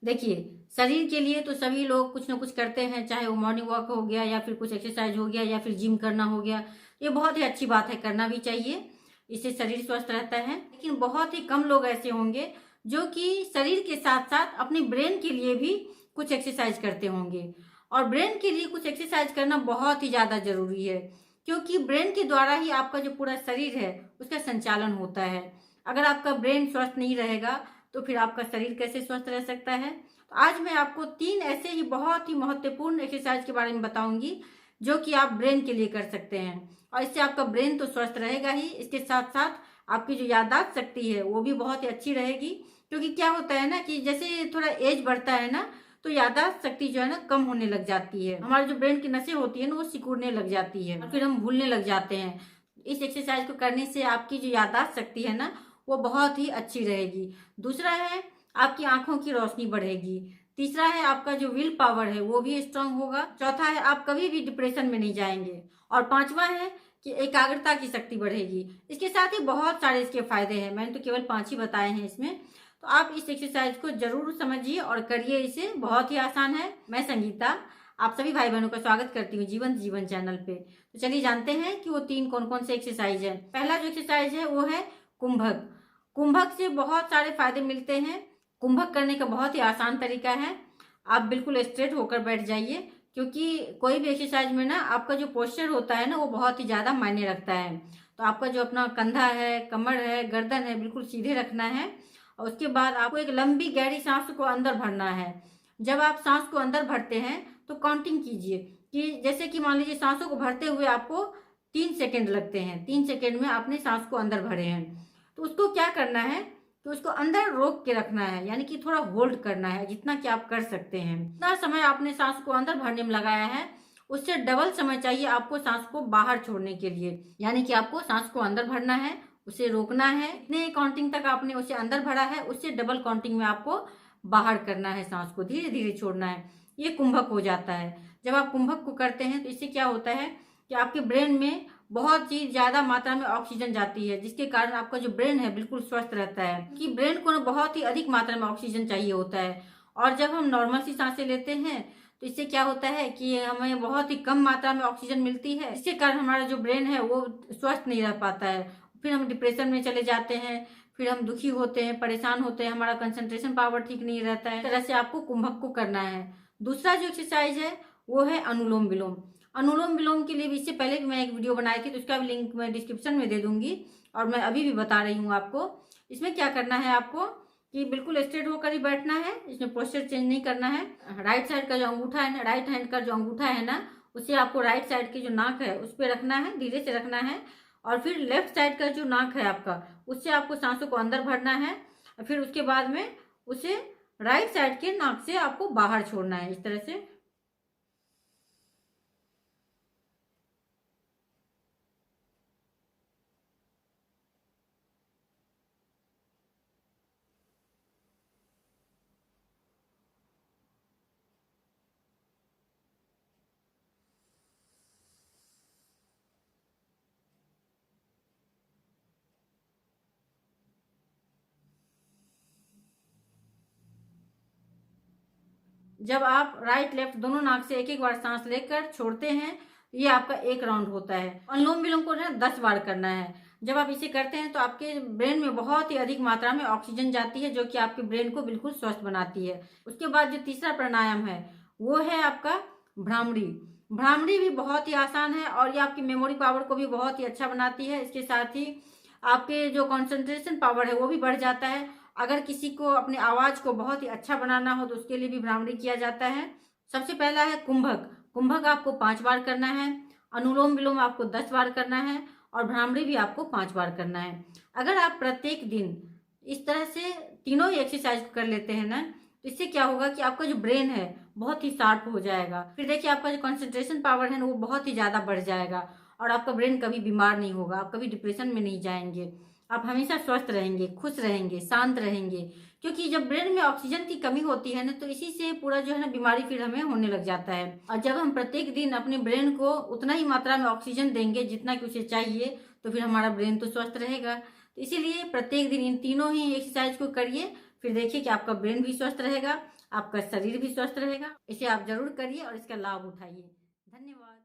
देखिए, शरीर के लिए तो सभी लोग कुछ ना कुछ करते हैं, चाहे वो मॉर्निंग वॉक हो गया या फिर कुछ एक्सरसाइज हो गया या फिर जिम करना हो गया। ये बहुत ही अच्छी बात है, करना भी चाहिए, इससे शरीर स्वस्थ रहता है। लेकिन बहुत ही कम लोग ऐसे होंगे जो कि शरीर के साथ साथ अपने ब्रेन के लिए भी कुछ एक्सरसाइज करते होंगे। और ब्रेन के लिए कुछ एक्सरसाइज करना बहुत ही ज़्यादा ज़रूरी है, क्योंकि ब्रेन के द्वारा ही आपका जो पूरा शरीर है उसका संचालन होता है। अगर आपका ब्रेन स्वस्थ नहीं रहेगा तो फिर आपका शरीर कैसे स्वस्थ रह सकता है। तो आज मैं आपको 3 ऐसे ही बहुत ही महत्वपूर्ण एक्सरसाइज के बारे में बताऊंगी जो कि आप ब्रेन के लिए कर सकते हैं, और इससे आपका ब्रेन तो स्वस्थ रहेगा ही, इसके साथ साथ आपकी जो याददाश्त शक्ति है वो भी बहुत ही अच्छी रहेगी। क्योंकि क्या होता है ना कि जैसे थोड़ा एज बढ़ता है ना, तो याददाश्त शक्ति जो है ना कम होने लग जाती है, हमारे जो ब्रेन की नसें होती है ना वो सिकुड़ने लग जाती है और फिर हम भूलने लग जाते हैं। इस एक्सरसाइज को करने से आपकी जो याददाश्त शक्ति है ना वो बहुत ही अच्छी रहेगी। दूसरा है, आपकी आंखों की रोशनी बढ़ेगी। तीसरा है, आपका जो विल पावर है वो भी स्ट्रांग होगा। चौथा है, आप कभी भी डिप्रेशन में नहीं जाएंगे। और पांचवा है कि एकाग्रता की शक्ति बढ़ेगी। इसके साथ ही बहुत सारे इसके फायदे हैं, मैंने तो केवल 5 ही बताए हैं इसमें। तो आप इस एक्सरसाइज को जरूर समझिए और करिए, इसे बहुत ही आसान है। मैं संगीता आप सभी भाई बहनों का स्वागत करती हूँ जीवन चैनल पे। तो चलिए जानते हैं कि वो 3 कौन कौन से एक्सरसाइज है। पहला जो एक्सरसाइज है वो है कुंभक। कुंभक से बहुत सारे फायदे मिलते हैं। कुंभक करने का बहुत ही आसान तरीका है। आप बिल्कुल स्ट्रेट होकर बैठ जाइए, क्योंकि कोई भी एक्सरसाइज में ना आपका जो पोस्चर होता है ना वो बहुत ही ज़्यादा मायने रखता है। तो आपका जो अपना कंधा है, कमर है, गर्दन है, बिल्कुल सीधे रखना है। और उसके बाद आपको एक लंबी गहरी सांस को अंदर भरना है। जब आप सांस को अंदर भरते हैं तो काउंटिंग कीजिए, कि जैसे कि मान लीजिए सांसों को भरते हुए आपको 3 सेकेंड लगते हैं, 3 सेकेंड में आपने सांस को अंदर भरे हैं। तो उसको क्या करना है, तो उसको अंदर रोक के रखना है, यानी कि थोड़ा होल्ड करना है, जितना कि आप कर सकते हैं। जितना समय आपने सांस को अंदर भरने में लगाया है उससे डबल समय चाहिए आपको सांस को बाहर छोड़ने के लिए। यानी कि आपको सांस को अंदर भरना है, उसे रोकना है, इतने काउंटिंग तक आपने उसे अंदर भरा है उससे डबल काउंटिंग में आपको बाहर करना है, सांस को धीरे धीरे छोड़ना है। ये कुंभक हो जाता है। जब आप कुंभक को करते हैं तो इससे क्या होता है कि आपके ब्रेन में बहुत ही ज्यादा मात्रा में ऑक्सीजन जाती है, जिसके कारण आपका जो ब्रेन है बिल्कुल स्वस्थ रहता है। कि ब्रेन को ना बहुत ही अधिक मात्रा में ऑक्सीजन चाहिए होता है, और जब हम नॉर्मल सी सांसें लेते हैं तो इससे क्या होता है कि हमें बहुत ही कम मात्रा में ऑक्सीजन मिलती है, इसके कारण हमारा जो ब्रेन है वो स्वस्थ नहीं रह पाता है। फिर हम डिप्रेशन में चले जाते हैं, फिर हम दुखी होते हैं, परेशान होते हैं, हमारा कंसंट्रेशन पावर ठीक नहीं रहता है। इस तरह से आपको कुंभक को करना है। दूसरा जो एक्सरसाइज है वो है अनुलोम विलोम। अनुलोम विलोम के लिए भी इससे पहले भी मैं एक वीडियो बनाई थी, तो उसका भी लिंक मैं डिस्क्रिप्शन में दे दूंगी, और मैं अभी भी बता रही हूँ आपको। इसमें क्या करना है आपको कि बिल्कुल स्ट्रेट होकर ही बैठना है, इसमें पोस्चर चेंज नहीं करना है। राइट साइड का जो अंगूठा है ना, राइट हैंड का जो अंगूठा है ना, उसे आपको राइट साइड की जो नाक है उस पर रखना है, धीरे से रखना है। और फिर लेफ्ट साइड का जो नाक है आपका, उससे आपको सांसों को अंदर भरना है, फिर उसके बाद में उसे राइट साइड के नाक से आपको बाहर छोड़ना है, इस तरह से। जब आप राइट लेफ्ट दोनों नाक से एक एक बार सांस लेकर छोड़ते हैं, ये आपका एक राउंड होता है। अनुलोम विलोम को ना 10 बार करना है। जब आप इसे करते हैं तो आपके ब्रेन में बहुत ही अधिक मात्रा में ऑक्सीजन जाती है, जो कि आपके ब्रेन को बिल्कुल स्वस्थ बनाती है। उसके बाद जो तीसरा प्राणायाम है वो है आपका भ्रामरी। भ्रामरी भी बहुत ही आसान है और ये आपकी मेमोरी पावर को भी बहुत ही अच्छा बनाती है। इसके साथ ही आपके जो कॉन्सेंट्रेशन पावर है वो भी बढ़ जाता है। अगर किसी को अपनी आवाज को बहुत ही अच्छा बनाना हो तो उसके लिए भी भ्रामरी किया जाता है। सबसे पहला है कुंभक। कुंभक आपको 5 बार करना है, अनुलोम विलोम आपको 10 बार करना है, और भ्रामरी भी आपको 5 बार करना है। अगर आप प्रत्येक दिन इस तरह से तीनों ही एक्सरसाइज कर लेते हैं ना, तो इससे क्या होगा कि आपका जो ब्रेन है बहुत ही शार्प हो जाएगा। फिर देखिए आपका जो कंसंट्रेशन पावर है ना वो बहुत ही ज्यादा बढ़ जाएगा, और आपका ब्रेन कभी बीमार नहीं होगा, आप कभी डिप्रेशन में नहीं जाएंगे, आप हमेशा स्वस्थ रहेंगे, खुश रहेंगे, शांत रहेंगे। क्योंकि जब ब्रेन में ऑक्सीजन की कमी होती है ना, तो इसी से पूरा जो है ना बीमारी फिर हमें होने लग जाता है। और जब हम प्रत्येक दिन अपने ब्रेन को उतना ही मात्रा में ऑक्सीजन देंगे जितना कि उसे चाहिए, तो फिर हमारा ब्रेन तो स्वस्थ रहेगा। तो इसीलिए प्रत्येक दिन इन तीनों ही एक्सरसाइज को करिए, फिर देखिए कि आपका ब्रेन भी स्वस्थ रहेगा, आपका शरीर भी स्वस्थ रहेगा। इसे आप जरूर करिए और इसका लाभ उठाइए। धन्यवाद।